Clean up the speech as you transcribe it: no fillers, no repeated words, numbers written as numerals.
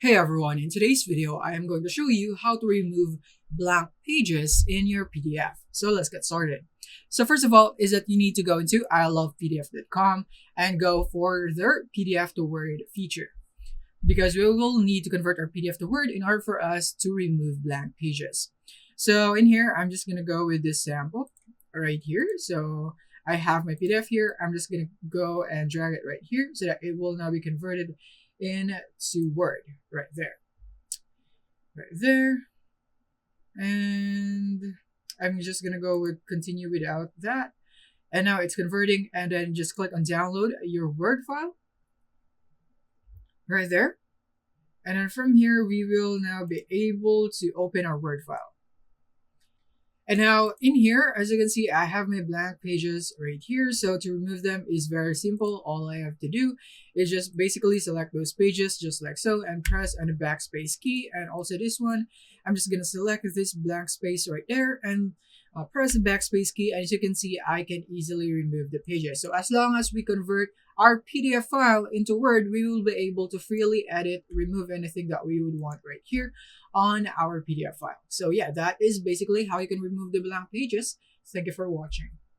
Hey everyone, in today's video, I am going to show you how to remove blank pages in your PDF. So let's get started. So first of all is that you need to go into ilovepdf.com and go for their PDF to Word feature, because we will need to convert our PDF to Word in order for us to remove blank pages. So in here, I'm just going to go with this sample right here. So I have my PDF here. I'm just going to go and drag it right here so that it will now be converted into Word right there. And I'm just going to go with continue without that. And now it's converting, and then just click on download your Word file right there. And then from here, we will now be able to open our Word file. And now in here, as you can see, I have my blank pages right here. So to remove them is very simple. All I have to do is just basically select those pages just like so and press on the backspace key. And also this one, I'm just going to select this blank space right there and press the backspace key. And as you can see, I can easily remove the pages. So as long as we convert our PDF file into Word, we will be able to freely edit, remove anything that we would want right here on our PDF file. So yeah, that is basically how you can remove the blank pages. Thank you for watching.